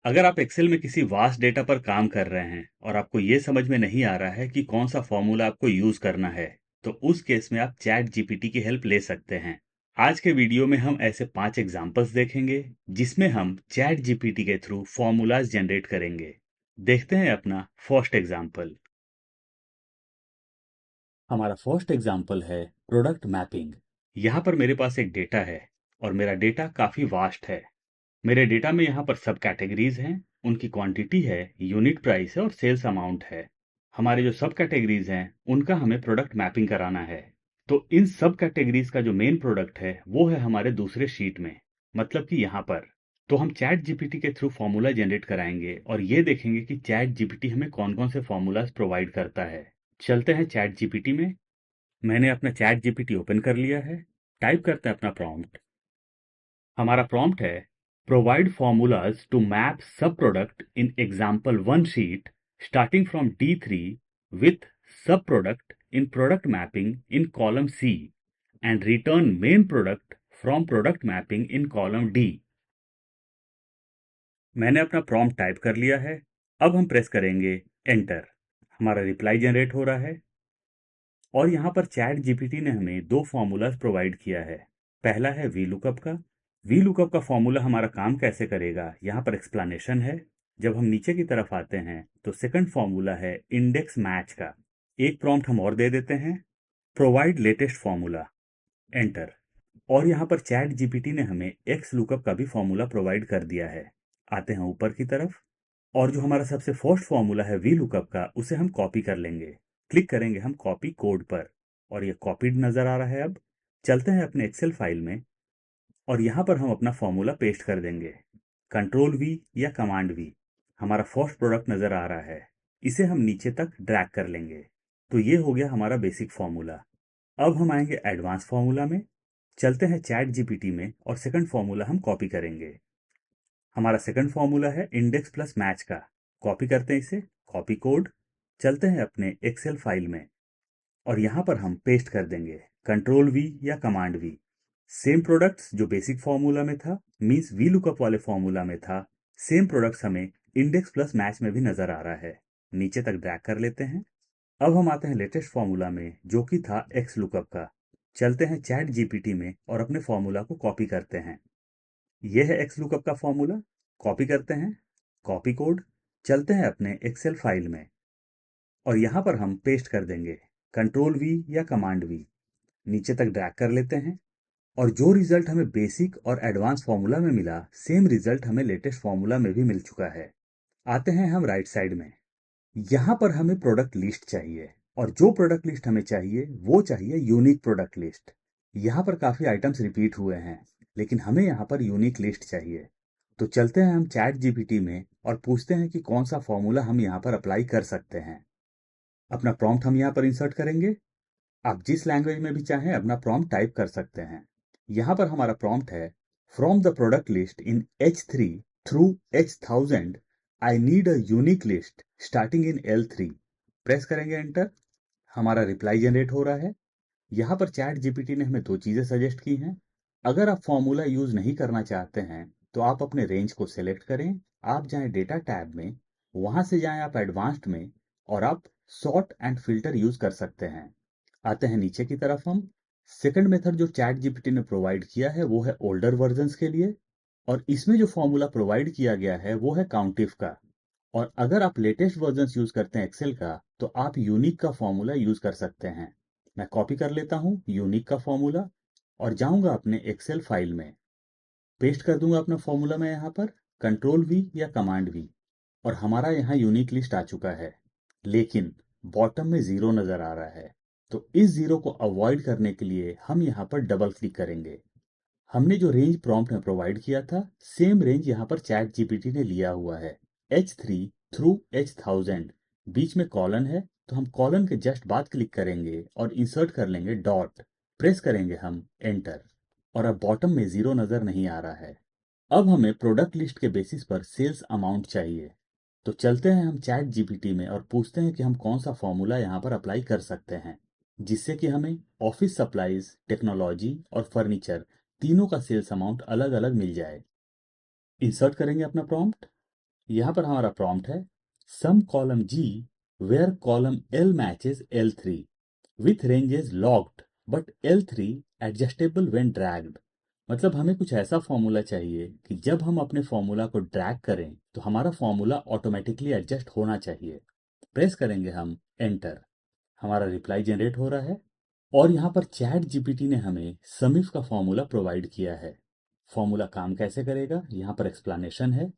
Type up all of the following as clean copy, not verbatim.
अगर आप एक्सेल में किसी वास्ट डेटा पर काम कर रहे हैं और आपको ये समझ में नहीं आ रहा है कि कौन सा फॉर्मूला आपको यूज करना है, तो उस केस में आप चैट जीपीटी की हेल्प ले सकते हैं। आज के वीडियो में हम ऐसे 5 एग्जांपल्स देखेंगे जिसमें हम चैट जीपीटी के थ्रू फॉर्मूलाज जनरेट करेंगे। देखते हैं अपना फर्स्ट एग्जांपल। हमारा फर्स्ट एग्जांपल है प्रोडक्ट मैपिंग। यहाँ पर मेरे पास एक डेटा है और मेरा डेटा काफी वास्ट है। मेरे डेटा में यहाँ पर सब कैटेगरीज हैं, उनकी क्वांटिटी है, यूनिट प्राइस है और सेल्स अमाउंट है। हमारे जो सब कैटेगरीज हैं उनका हमें प्रोडक्ट मैपिंग कराना है। तो इन सब कैटेगरीज का जो मेन प्रोडक्ट है वो है हमारे दूसरे शीट में, मतलब कि यहाँ पर। तो हम चैट जीपीटी के थ्रू फॉर्मूला जनरेट कराएंगे और ये देखेंगे कि चैट जीपीटी हमें कौन कौन से फॉर्मूलाज प्रोवाइड करता है। चलते हैं चैट जीपीटी में। मैंने अपना चैट जीपीटी ओपन कर लिया है। टाइप करते हैं अपना प्रॉम्प्ट। हमारा प्रॉम्प्ट है provide formulas to map sub product in example one sheet starting from D3 with sub product in product mapping in column C and return main product from product mapping in column D। मैंने अपना prompt type कर लिया है। अब हम press करेंगे enter. हमारा reply generate हो रहा है और यहाँ पर चैट जीपीटी ने हमें दो फॉर्मूलाज प्रोवाइड किया है। पहला है वी लुकअप का। वी लुकअप का फॉर्मूला हमारा काम कैसे करेगा यहाँ पर एक्सप्लेनेशन है। जब हम नीचे की तरफ आते हैं तो सेकंड फॉर्मूला है इंडेक्स मैच का। एक प्रॉम्प्ट हम और दे देते हैं, प्रोवाइड लेटेस्ट फॉर्मूला, एंटर। और यहाँ पर चैट जीपीटी ने हमें एक्स लुकअप का भी फॉर्मूला प्रोवाइड कर दिया है। आते हैं ऊपर की तरफ और जो हमारा सबसे फर्स्ट फॉर्मूला है वी लुकअप का उसे हम कॉपी कर लेंगे। क्लिक करेंगे हम कॉपी कोड पर और ये कॉपीड नजर आ रहा है। अब चलते हैं अपने एक्सेल फाइल में और यहाँ पर हम अपना फॉर्मूला पेस्ट कर देंगे। कंट्रोल वी या कमांड वी। हमारा फर्स्ट प्रोडक्ट नजर आ रहा है, इसे हम नीचे तक ड्रैग कर लेंगे। तो ये हो गया हमारा बेसिक फॉर्मूला। अब हम आएंगे एडवांस फॉर्मूला में। चलते हैं चैट जीपीटी में और सेकंड फॉर्मूला हम कॉपी करेंगे। हमारा सेकंड फॉर्मूला है इंडेक्स प्लस मैच का। कॉपी करते हैं इसे, कॉपी कोड। चलते हैं अपने एक्सेल फाइल में और यहाँ पर हम पेस्ट कर देंगे कंट्रोल वी या कमांड वी। सेम प्रोडक्ट्स जो बेसिक फॉर्मूला में था, मींस वी लुकअप वाले फॉर्मूला में था, सेम प्रोडक्ट्स हमें इंडेक्स प्लस मैच में भी नजर आ रहा है। नीचे तक ड्रैग कर लेते हैं। अब हम आते हैं लेटेस्ट फॉर्मूला में जो कि था एक्स लुकअप का। चलते हैं चैट जीपीटी में और अपने फॉर्मूला को कॉपी करते हैं। यह है एक्स लुकअप का फॉर्मूला। कॉपी करते हैं, कॉपी कोड। चलते हैं अपने एक्सेल फाइल में और यहां पर हम पेस्ट कर देंगे कंट्रोल वी या कमांड वी। नीचे तक ड्रैग कर लेते हैं और जो रिजल्ट हमें बेसिक और एडवांस फॉर्मूला में मिला, सेम रिजल्ट हमें लेटेस्ट फॉर्मूला में भी मिल चुका है। आते हैं हम राइट साइड में। यहां पर हमें प्रोडक्ट लिस्ट चाहिए और जो प्रोडक्ट लिस्ट हमें चाहिए वो चाहिए यूनिक प्रोडक्ट लिस्ट। यहां पर काफी आइटम्स रिपीट हुए हैं, लेकिन हमें यहां पर यूनिक लिस्ट चाहिए। तो चलते हैं हम चैट जीपीटी में और पूछते हैं कि कौन सा फॉर्मूला हम यहां पर अप्लाई कर सकते हैं। अपना प्रॉम्प्ट हम यहां पर इंसर्ट करेंगे। आप जिस लैंग्वेज में भी चाहें अपना प्रॉम्प्ट टाइप कर सकते हैं। यहां पर हमारा प्रॉम्प्ट है from the product list in H3 through H1000 I need a unique list starting in L3। Press करेंगे एंटर। हमारा रिप्लाई जनरेट हो रहा है। यहाँ पर चैट जीपीटी ने हमें दो चीजें सजेस्ट की हैं। अगर आप फॉर्मूला यूज नहीं करना चाहते हैं तो आप अपने रेंज को सिलेक्ट करें। आप जाएं डेटा टैब में, वहां से जाएं आप एडवांस्ड में और आप सॉर्ट एंड फिल्टर यूज कर सकते हैं। आते हैं नीचे की तरफ हम। सेकंड मेथड जो चैट जीपीटी ने प्रोवाइड किया है वो है ओल्डर वर्जन्स के लिए और इसमें जो फॉर्मूला प्रोवाइड किया गया है वो है काउंटिफ का। और अगर आप लेटेस्ट वर्जन्स यूज करते हैं एक्सेल का तो आप यूनिक का फॉर्मूला यूज कर सकते हैं। मैं कॉपी कर लेता हूं यूनिक का फॉर्मूला और जाऊंगा अपने एक्सेल फाइल में। पेस्ट कर दूंगा अपना फॉर्मूला मैं यहाँ पर, कंट्रोल वी या कमांड वी। और हमारा यहाँ यूनिक लिस्ट आ चुका है, लेकिन बॉटम में जीरो नजर आ रहा है। तो इस जीरो को अवॉइड करने के लिए हम यहाँ पर डबल क्लिक करेंगे। हमने जो रेंज प्रॉम्प्ट में प्रोवाइड किया था, सेम रेंज यहाँ पर चैट जीपीटी ने लिया हुआ है। H3 थ्रू H1000, बीच में कॉलन है तो हम कॉलन के जस्ट बाद क्लिक करेंगे और इंसर्ट कर लेंगे डॉट। प्रेस करेंगे हम एंटर और अब बॉटम में जीरो नजर नहीं आ रहा है। अब हमें प्रोडक्ट लिस्ट के बेसिस पर सेल्स अमाउंट चाहिए। तो चलते हैं हम चैट जीपीटी में और पूछते हैं कि हम कौन सा फॉर्मूला यहाँ पर अप्लाई कर सकते हैं जिससे कि हमें ऑफिस सप्लाईज, टेक्नोलॉजी और फर्नीचर तीनों का सेल्स अमाउंट अलग अलग मिल जाए। इंसर्ट करेंगे अपना प्रॉम्प्ट यहाँ पर हमारा प्रॉम्प्ट है सम column G where column L matches L3 with ranges locked but L3 adjustable when dragged। मतलब हमें कुछ ऐसा फॉर्मूला चाहिए कि जब हम अपने फॉर्मूला को ड्रैग करें तो हमारा फॉर्मूला ऑटोमेटिकली एडजस्ट होना चाहिए। प्रेस करेंगे हम एंटर। हमारा रिप्लाई जनरेट हो रहा है और यहाँ पर चैट जीपीटी ने हमें समीफ का फॉर्मूला प्रोवाइड किया है। फॉर्मूला काम कैसे करेगा यहाँ पर एक्सप्लेनेशन है।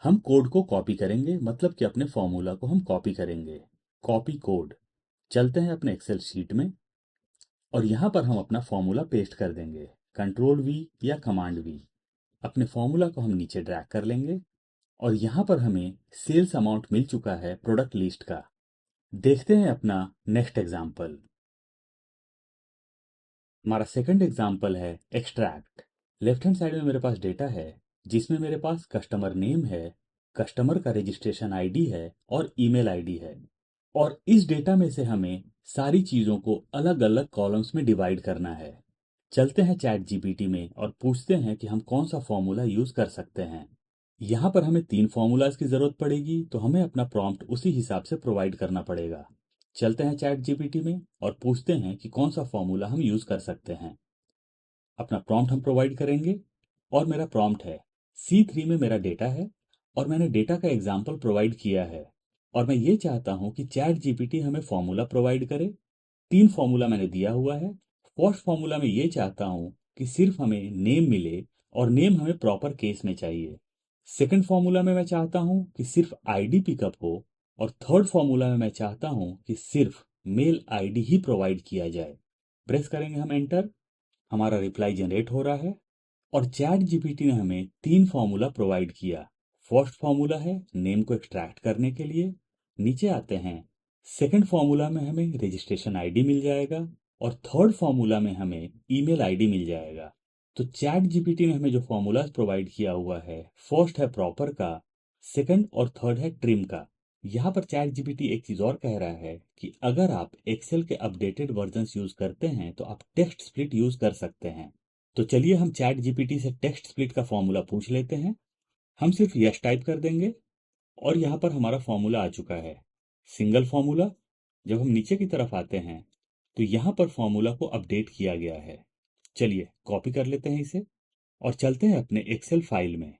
हम कोड को कॉपी करेंगे, मतलब कि अपने फॉर्मूला को हम कॉपी करेंगे। Copy code. चलते हैं अपने एक्सेल शीट में और यहाँ पर हम अपना फॉर्मूला पेस्ट कर देंगे। कंट्रोल वी या कमांड वी। अपने फॉर्मूला को हम नीचे ड्रैग कर लेंगे और यहाँ पर हमें सेल्स अमाउंट मिल चुका है प्रोडक्ट लिस्ट का। देखते हैं अपना नेक्स्ट एग्जाम्पल। हमारा सेकंड एग्जाम्पल है एक्सट्रैक्ट। लेफ्ट हैंड साइड में मेरे पास डेटा है जिसमें मेरे पास कस्टमर नेम है, कस्टमर का रजिस्ट्रेशन आईडी है और ईमेल आईडी है। और इस डेटा में से हमें सारी चीज़ों को अलग अलग कॉलम्स में डिवाइड करना है। चलते हैं चैट जीपीटी में और पूछते हैं कि हम कौन सा फॉर्मूला यूज़ कर सकते हैं। यहाँ पर हमें 3 फॉर्मूलाज की ज़रूरत पड़ेगी, तो हमें अपना प्रॉम्प्ट उसी हिसाब से प्रोवाइड करना पड़ेगा। चलते हैं चैट जीपीटी में और पूछते हैं कि कौन सा फॉर्मूला हम यूज़ कर सकते हैं। अपना प्रॉम्प्ट हम प्रोवाइड करेंगे और मेरा प्रॉम्प्ट है C3 में मेरा डेटा है और मैंने डेटा का एग्जाम्पल प्रोवाइड किया है और मैं ये चाहता हूँ कि चैट जीपीटी हमें फॉर्मूला प्रोवाइड करे। 3 फॉर्मूला मैंने दिया हुआ है। फर्स्ट फॉर्मूला में ये चाहता हूँ कि सिर्फ हमें नेम मिले और नेम हमें प्रॉपर केस में चाहिए। सेकंड फॉर्मूला में मैं चाहता हूँ कि सिर्फ आईडी पिकअप हो और थर्ड फॉर्मूला में मैं चाहता हूँ कि सिर्फ मेल आईडी ही प्रोवाइड किया जाए। प्रेस करेंगे हम एंटर। हमारा रिप्लाई जनरेट हो रहा है और चैट जीपीटी ने हमें 3 फॉर्मूला प्रोवाइड किया। फर्स्ट फॉर्मूला है नेम को एक्सट्रैक्ट करने के लिए। नीचे आते हैं। सेकंड फॉर्मूला में हमें रजिस्ट्रेशन आईडी मिल जाएगा और थर्ड फॉर्मूला में हमें ईमेल आईडी मिल जाएगा। तो चैट जीपीटी ने हमें जो फॉर्मूलाज प्रोवाइड किया हुआ है, फर्स्ट है प्रॉपर का, सेकंड और थर्ड है ट्रिम का। यहाँ पर चैट जीपीटी एक चीज और कह रहा है कि अगर आप एक्सेल के अपडेटेड वर्जन्स यूज करते हैं तो आप टेक्स्ट स्प्लिट यूज कर सकते हैं। तो चलिए हम चैट जीपीटी से टेक्स्ट स्प्लिट का फॉर्मूला पूछ लेते हैं। हम सिर्फ यस टाइप कर देंगे और यहाँ पर हमारा फॉर्मूला आ चुका है, सिंगल फॉर्मूला। जब हम नीचे की तरफ आते हैं तो यहाँ पर फॉर्मूला को अपडेट किया गया है। चलिए कॉपी कर लेते हैं इसे और चलते हैं अपने एक्सेल फाइल में।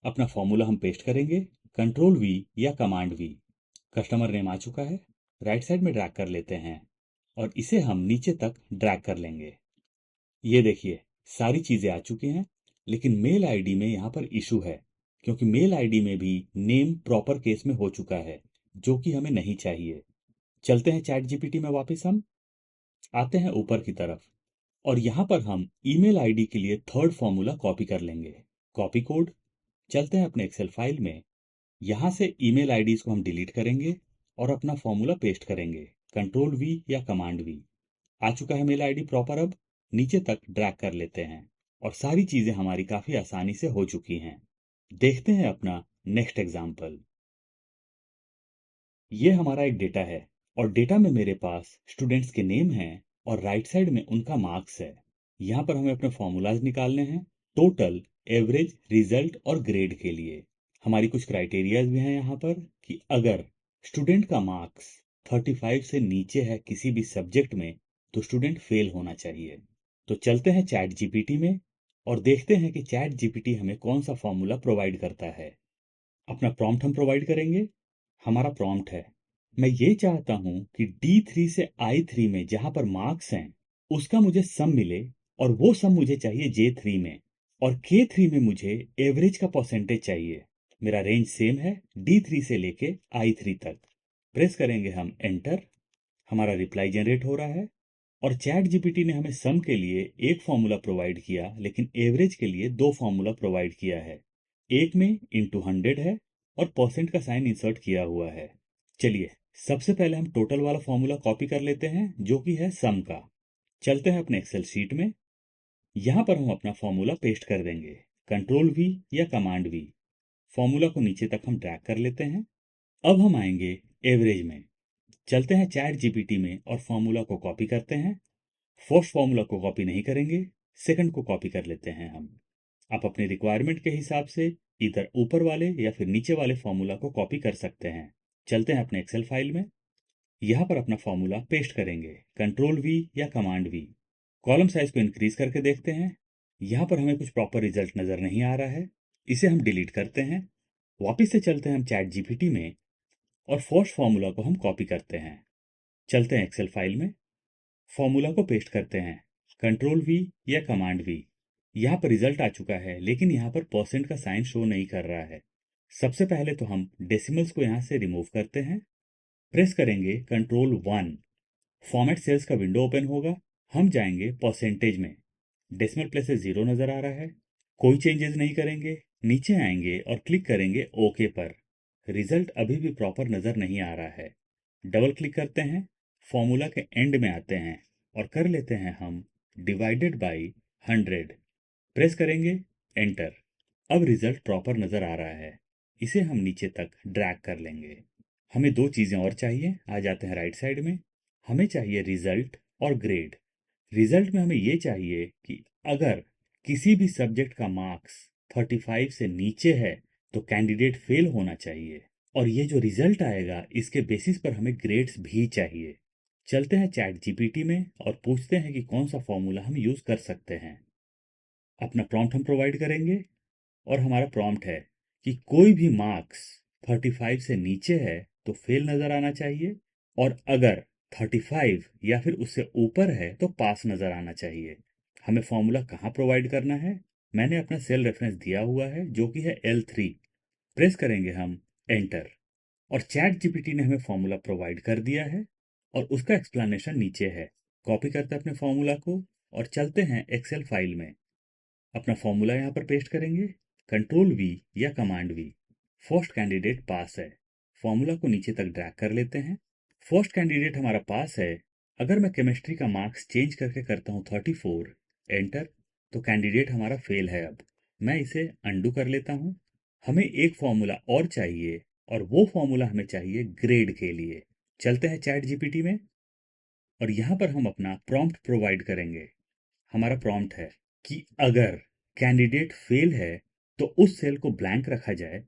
अपना फॉर्मूला हम पेस्ट करेंगे, कंट्रोल वी या कमांड वी। कस्टमर नेम आ चुका है, राइट साइड में ड्रैग कर लेते हैं और इसे हम नीचे तक ड्रैग कर लेंगे। ये देखिए सारी चीजें आ चुकी हैं, लेकिन मेल आईडी में यहाँ पर इशू है क्योंकि मेल आईडी में भी नेम प्रॉपर केस में हो चुका है, जो कि हमें नहीं चाहिए। चलते हैं चैट जीपीटी में वापस। हम आते हैं ऊपर की तरफ और यहाँ पर हम ईमेल आईडी के लिए थर्ड फॉर्मूला कॉपी कर लेंगे। Copy code. चलते हैं अपने एक्सेल फाइल में। यहाँ से ईमेल आईडीज को हम डिलीट करेंगे और अपना फॉर्मूला पेस्ट करेंगे, कंट्रोल वी या कमांड वी। आ चुका है मेल आईडी प्रॉपर। अब नीचे तक ड्रैग कर लेते हैं और सारी चीजें हमारी काफी आसानी से हो चुकी हैं। देखते हैं अपना नेक्स्ट एग्जाम्पल। ये हमारा एक डेटा है और डेटा में मेरे पास स्टूडेंट्स के नेम हैं और राइट साइड में उनका मार्क्स है। यहाँ पर हमें अपने फॉर्मूलाज निकालने हैं, टोटल, एवरेज, रिजल्ट और ग्रेड के लिए। हमारी कुछ क्राइटेरियाज भी हैं यहाँ पर कि अगर स्टूडेंट का मार्क्स 35 से नीचे है किसी भी सब्जेक्ट में तो स्टूडेंट फेल होना चाहिए। तो चलते हैं चैट जीपीटी में और देखते हैं कि चैट जीपीटी हमें कौन सा फॉर्मूला प्रोवाइड करता है। अपना प्रॉम्प्ट हम प्रोवाइड करेंगे। हमारा प्रॉम्प्ट है, मैं ये चाहता हूं कि D3 से I3 में जहां पर मार्क्स हैं उसका मुझे सम मिले और वो सम मुझे चाहिए J3 में और K3 में मुझे एवरेज का परसेंटेज चाहिए। मेरा रेंज सेम है D3 से लेके I3 तक। प्रेस करेंगे हम एंटर। हमारा रिप्लाई जनरेट हो रहा है और चैट जीपीटी ने हमें सम के लिए एक फॉर्मूला प्रोवाइड किया, लेकिन एवरेज के लिए 2 फॉर्मूला प्रोवाइड किया है। एक में इंटू 100 है और परसेंट का साइन इंसर्ट किया हुआ है। चलिए सबसे पहले हम टोटल वाला फॉर्मूला कॉपी कर लेते हैं जो कि है सम का। चलते हैं अपने एक्सेल शीट में। यहां पर हम अपना फॉर्मूला पेस्ट कर देंगे, कंट्रोल वी या कमांड वी। फॉर्मूला को नीचे तक हम ड्रैग कर लेते हैं। अब हम आएंगे एवरेज में। चलते हैं चैट जीपीटी में और फॉर्मूला को कॉपी करते हैं। फर्स्ट फॉर्मूला को कॉपी नहीं करेंगे, सेकंड को कॉपी कर लेते हैं हम। आप अपने रिक्वायरमेंट के हिसाब से इधर ऊपर वाले या फिर नीचे वाले फॉर्मूला को कॉपी कर सकते हैं। चलते हैं अपने एक्सेल फाइल में। यहाँ पर अपना फॉर्मूला पेस्ट करेंगे, कंट्रोल वी या कमांड वी। कॉलम साइज को इंक्रीज करके देखते हैं। यहाँ पर हमें कुछ प्रॉपर रिजल्ट नजर नहीं आ रहा है, इसे हम डिलीट करते हैं। वापिस से चलते हैं हम चैट जीपीटी में और फर्स्ट फॉर्मूला को हम कॉपी करते हैं। चलते हैं एक्सेल फाइल में, फॉर्मूला को पेस्ट करते हैं, कंट्रोल वी या कमांड वी। यहाँ पर रिजल्ट आ चुका है, लेकिन यहाँ पर परसेंट का साइन शो नहीं कर रहा है। सबसे पहले तो हम डेसिमल्स को यहाँ से रिमूव करते हैं। प्रेस करेंगे कंट्रोल 1, फॉर्मेट सेल्स का विंडो ओपन होगा। हम जाएंगे परसेंटेज में, डेसिमल प्लेसेस 0 नजर आ रहा है, कोई चेंजेस नहीं करेंगे। नीचे आएंगे और क्लिक करेंगे ओके पर। रिजल्ट अभी भी प्रॉपर नजर नहीं आ रहा है। डबल क्लिक करते हैं, फॉर्मूला के एंड में आते हैं और कर लेते हैं हम डिवाइडेड बाई 100। प्रेस करेंगे एंटर। अब रिजल्ट प्रॉपर नजर आ रहा है, इसे हम नीचे तक ड्रैग कर लेंगे। हमें दो चीजें और चाहिए। आ जाते हैं राइट साइड में, हमें चाहिए रिजल्ट और ग्रेड। रिजल्ट में हमें ये चाहिए कि अगर किसी भी सब्जेक्ट का मार्क्स 35 से नीचे है तो कैंडिडेट फेल होना चाहिए, और ये जो रिजल्ट आएगा इसके बेसिस पर हमें ग्रेड्स भी चाहिए। चलते हैं चैट जीपीटी में और पूछते हैं कि कौन सा फॉर्मूला हम यूज कर सकते हैं। अपना प्रॉम्प्ट हम प्रोवाइड करेंगे और हमारा प्रॉम्प्ट है कि कोई भी मार्क्स 35 से नीचे है तो फेल नजर आना चाहिए, और अगर 35 या फिर उससे ऊपर है तो पास नजर आना चाहिए। हमें फॉर्मूला कहाँ प्रोवाइड करना है? मैंने अपना सेल रेफरेंस दिया हुआ है जो कि है L3। प्रेस करेंगे हम एंटर, और चैट जीपीटी ने हमें फॉर्मूला प्रोवाइड कर दिया है और उसका एक्सप्लेनेशन नीचे है। कॉपी करते हैं अपने फॉर्मूला को और चलते हैं एक्सेल फाइल में। अपना फॉर्मूला यहाँ पर पेस्ट करेंगे, कंट्रोल वी या command V. First candidate pass है, फॉर्मूला को नीचे तक ड्रैग कर लेते हैं। फर्स्ट कैंडिडेट हमारा पास है। अगर मैं केमिस्ट्री का मार्क्स चेंज करके करता हूँ 34, एंटर, तो कैंडिडेट हमारा फेल है। अब मैं इसे अंडू कर लेता हूँ। हमें एक फॉर्मूला और चाहिए, और वो फॉर्मूला हमें चाहिए ग्रेड के लिए। चलते हैं चैट जीपीटी में और यहाँ पर हम अपना प्रॉम्प्ट प्रोवाइड करेंगे। हमारा प्रॉम्प्ट है कि अगर कैंडिडेट फेल है तो उस सेल को ब्लैंक रखा जाए,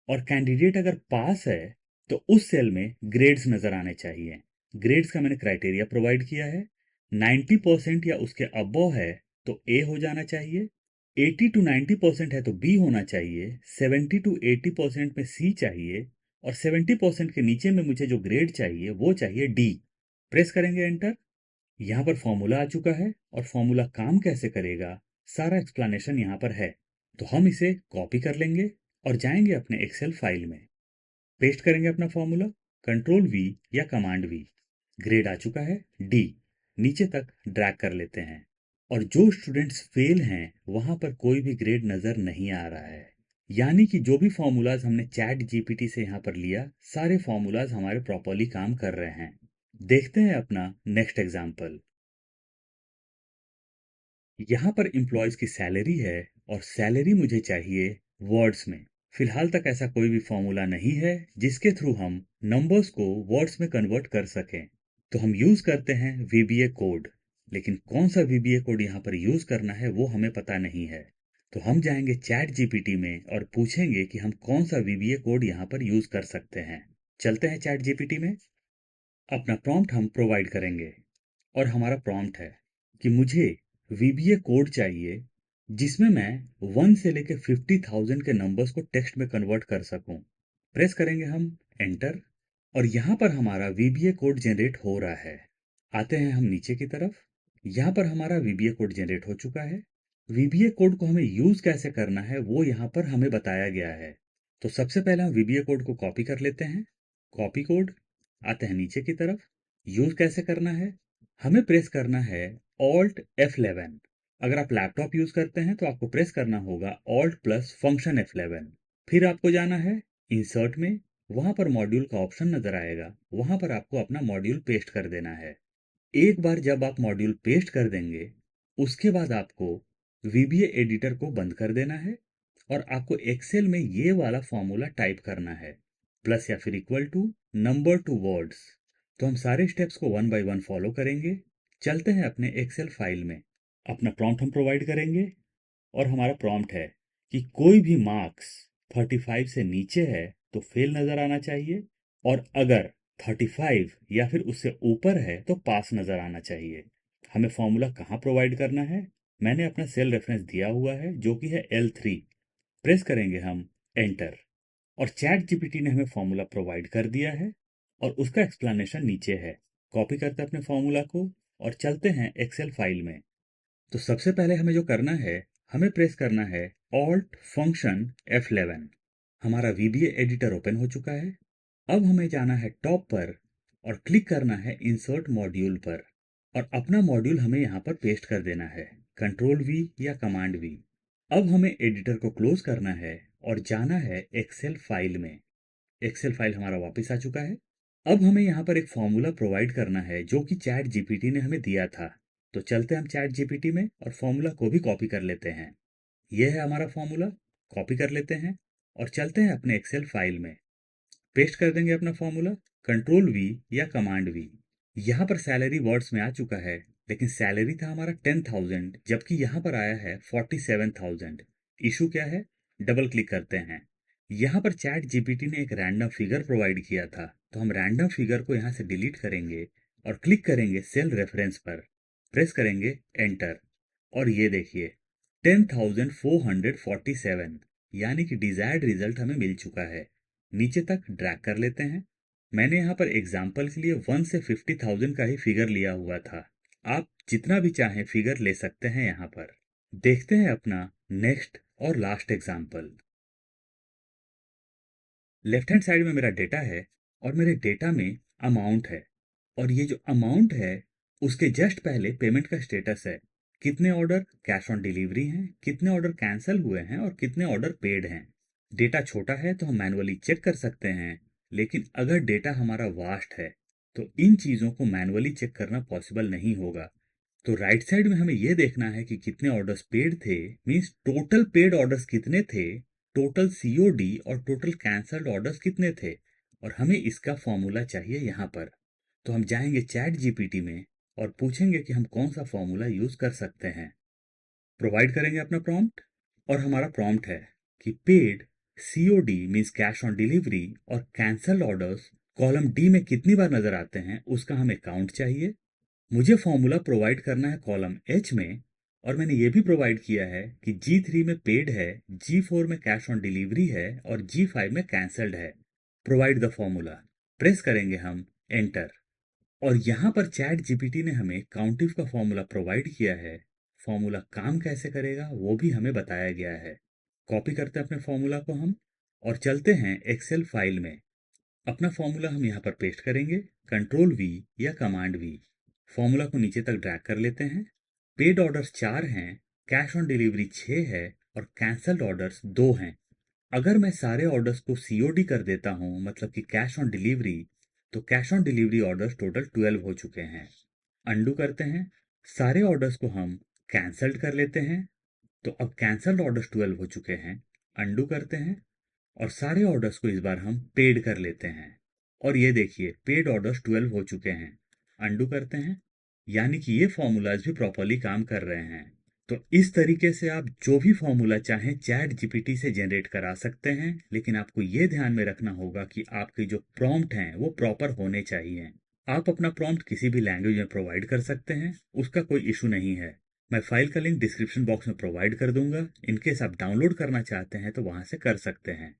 और कैंडिडेट अगर पास है तो उस सेल में ग्रेड्स नजर आने चाहिए। ग्रेड्स का मैंने क्राइटेरिया प्रोवाइड किया है। 90% या उसके अबव है तो ए हो जाना चाहिए, 80 to 90% है तो बी होना चाहिए, 70 to 80% में सी चाहिए, और 70% के नीचे में मुझे जो ग्रेड चाहिए वो चाहिए डी। प्रेस करेंगे एंटर। यहाँ पर फॉर्मूला आ चुका है, और फॉर्मूला काम कैसे करेगा सारा एक्सप्लेनेशन यहाँ पर है। तो हम इसे कॉपी कर लेंगे और जाएंगे अपने एक्सेल फाइल में, पेस्ट करेंगे अपना फॉर्मूला, कंट्रोल वी या कमांड वी। ग्रेड आ चुका है डी, नीचे तक ड्रैग कर लेते हैं, और जो स्टूडेंट्स फेल हैं वहां पर कोई भी ग्रेड नजर नहीं आ रहा है। यानी कि जो भी फॉर्मूलाज हमने चैट जीपीटी से यहाँ पर लिया, सारे फॉर्मूलाज हमारे प्रॉपरली काम कर रहे हैं। देखते हैं अपना नेक्स्ट एग्जाम्पल। यहाँ पर एम्प्लॉयज की सैलरी है, और सैलरी मुझे चाहिए वर्ड्स में। फिलहाल तक ऐसा कोई भी फॉर्मूला नहीं है जिसके थ्रू हम नंबर्स को वर्ड्स में कन्वर्ट कर सकें। तो हम यूज करते हैं वीबीए कोड, लेकिन कौन सा वीबीए कोड यहाँ पर यूज करना है वो हमें पता नहीं है। तो हम जाएंगे चैट जीपीटी में और पूछेंगे कि हम कौन सा वीबीए कोड यहाँ पर यूज कर सकते हैं। चलते हैं चैट जीपीटी में, अपना प्रॉम्प्ट हम प्रोवाइड करेंगे, और हमारा प्रॉम्प्ट है कि मुझे वीबीए कोड चाहिए जिसमें मैं 1 से लेकर 50,000 के नंबर्स को टेक्स्ट में कन्वर्ट कर सकूं। प्रेस करेंगे हम एंटर, और यहाँ पर हमारा वीबीए कोड जनरेट हो रहा है। आते हैं हम नीचे की तरफ, यहाँ पर हमारा वीबीए कोड जनरेट हो चुका है। वीबीए कोड को हमें यूज कैसे करना है वो यहाँ पर हमें बताया गया है। तो सबसे पहले हम वीबीए कोड को कॉपी कर लेते हैं, कॉपी कोड। आते हैं नीचे की तरफ, यूज कैसे करना है? हमें प्रेस करना है ऑल्ट F11। अगर आप लैपटॉप यूज करते हैं तो आपको प्रेस करना होगा ऑल्ट प्लस फंक्शन F11। फिर आपको जाना है इंसर्ट में, वहां पर मॉड्यूल का ऑप्शन नजर आएगा, वहां पर आपको अपना मॉड्यूल पेस्ट कर देना है। एक बार जब आप मॉड्यूल पेस्ट कर देंगे, उसके बाद आपको वीबीए एडिटर को बंद कर देना है, और आपको एक्सेल में ये वाला फॉर्मूला टाइप करना है, प्लस या फिर equal to number to words. तो हम सारे स्टेप्स को वन बाय वन फॉलो करेंगे। चलते हैं अपने एक्सेल फाइल में, अपना प्रॉम्प्ट हम प्रोवाइड करेंगे, और हमारा प्रॉम्प्ट है कि कोई भी मार्क्स 35 से नीचे है तो फेल नज़र आना चाहिए, और अगर 35 या फिर उससे ऊपर है तो पास नज़र आना चाहिए। हमें फॉर्मूला कहाँ प्रोवाइड करना है? मैंने अपना सेल रेफरेंस दिया हुआ है जो कि है L3। प्रेस करेंगे हम एंटर, और चैट जीपीटी ने हमें फॉर्मूला प्रोवाइड कर दिया है और उसका एक्सप्लेनेशन नीचे है। कॉपी करते हैं अपने फॉर्मूला को और चलते हैं एक्सेल फाइल में। तो सबसे पहले हमें जो करना है, हमें प्रेस करना है ऑल्ट फंक्शन F11। हमारा VBA एडिटर ओपन हो चुका है। अब हमें जाना है टॉप पर और क्लिक करना है इंसर्ट मॉड्यूल पर, और अपना मॉड्यूल हमें यहाँ पर पेस्ट कर देना है, कंट्रोल V या कमांड V। अब हमें एडिटर को क्लोज करना है और जाना है एक्सेल फाइल में। एक्सेल फाइल हमारा वापस आ चुका है। अब हमें यहाँ पर एक फॉर्मूला प्रोवाइड करना है जो कि चैट जीपीटी ने हमें दिया था। तो चलते हैं हम चैट जीपीटी में और फॉर्मूला को भी कॉपी कर लेते हैं। यह है हमारा फॉर्मूला, कॉपी कर लेते हैं और चलते हैं अपने एक्सेल फाइल में। पेस्ट कर देंगे अपना फॉर्मूला, कंट्रोल V या कमांड V। यहाँ पर सैलरी वर्ड्स में आ चुका है, लेकिन सैलरी था हमारा 10,000 जबकि यहाँ पर आया है 47,000। इशू क्या है? डबल क्लिक करते हैं। यहाँ पर चैट जीपीटी ने एक रैंडम फिगर प्रोवाइड किया था, तो हम रैंडम फिगर को यहाँ से डिलीट करेंगे और क्लिक करेंगे सेल रेफरेंस पर, प्रेस करेंगे एंटर, और ये देखिए 10,447 यानी कि डिजायर्ड रिजल्ट हमें मिल चुका है। नीचे तक ड्रैग कर लेते हैं। मैंने यहाँ पर एग्जाम्पल के लिए 1 से 50,000 का ही फिगर लिया हुआ था। आप जितना भी चाहें फिगर ले सकते हैं यहाँ पर। देखते हैं अपना नेक्स्ट और last example. Left hand side में मेरा डेटा है और मेरे डेटा में अमाउंट है, और ये जो अमाउंट है उसके जस्ट पहले पेमेंट का स्टेटस है। कितने ऑर्डर कैश ऑन डिलीवरी हैं, कितने ऑर्डर कैंसिल हुए हैं और कितने ऑर्डर पेड हैं। डेटा छोटा है तो हम मैनुअली चेक कर सकते हैं, लेकिन अगर डेटा हमारा वास्ट है तो इन चीज़ों को मैनुअली चेक करना पॉसिबल नहीं होगा। तो राइट साइड में हमें यह देखना है कि कितने ऑर्डर्स पेड थे, मींस टोटल पेड ऑर्डर्स कितने थे, टोटल सीओडी और टोटल कैंसल्ड ऑर्डर्स कितने थे, और हमें इसका फॉर्मूला चाहिए यहाँ पर। तो हम जाएंगे चैट जीपीटी में और पूछेंगे कि हम कौन सा फॉर्मूला यूज कर सकते हैं। प्रोवाइड करेंगे अपना प्रॉम्प्ट, और हमारा प्रॉम्प्ट है कि paid COD means cash on delivery और कैंसल्ड ऑर्डर्स कॉलम डी में कितनी बार नजर आते हैं उसका हमें काउंट चाहिए। मुझे फॉर्मूला प्रोवाइड करना है कॉलम एच में, और मैंने ये भी प्रोवाइड किया है कि G3 में पेड है, G4 में कैश ऑन डिलीवरी है और G5 में कैंसल्ड है। प्रोवाइड द फॉर्मूला, प्रेस करेंगे हम एंटर, और यहाँ पर चैट जीपीटी ने हमें काउंटिव का फॉर्मूला प्रोवाइड किया है। फॉर्मूला काम कैसे करेगा वो भी हमें बताया गया है। कॉपी करते हैं अपने फॉर्मूला को हम और चलते हैं एक्सेल फाइल में। अपना फॉर्मूला हम यहाँ पर पेस्ट करेंगे, कंट्रोल V या कमांड V। फॉर्मूला को नीचे तक ड्रैग कर लेते हैं। पेड ऑर्डर्स 4 हैं, कैश ऑन डिलीवरी 6 है और कैंसल्ड ऑर्डर्स 2 हैं। अगर मैं सारे ऑर्डर्स को सीओडी कर देता हूं, मतलब कि कैश ऑन डिलीवरी, तो cash on delivery orders total 12 हो चुके हैं। अंडू करते हैं, सारे ऑर्डर्स को हम कैंसल्ड कर लेते हैं, तो अब कैंसल्ड ऑर्डर्स 12 हो चुके हैं। अंडू करते हैं और सारे ऑर्डर्स को इस बार हम पेड कर लेते हैं, और ये देखिए पेड ऑर्डर्स 12 हो चुके हैं। अंडू करते हैं, यानी कि ये फॉर्मूलाज भी प्रॉपरली काम कर रहे हैं। तो इस तरीके से आप जो भी फॉर्मूला चाहें चैट जीपीटी से जनरेट करा सकते हैं, लेकिन आपको ये ध्यान में रखना होगा कि आपके जो प्रॉम्प्ट हैं वो प्रॉपर होने चाहिए। आप अपना प्रॉम्प्ट किसी भी लैंग्वेज में प्रोवाइड कर सकते हैं, उसका कोई इशू नहीं है। मैं फाइल का लिंक डिस्क्रिप्शन बॉक्स में प्रोवाइड कर दूंगा, इनकेस आप डाउनलोड करना चाहते हैं तो वहां से कर सकते हैं।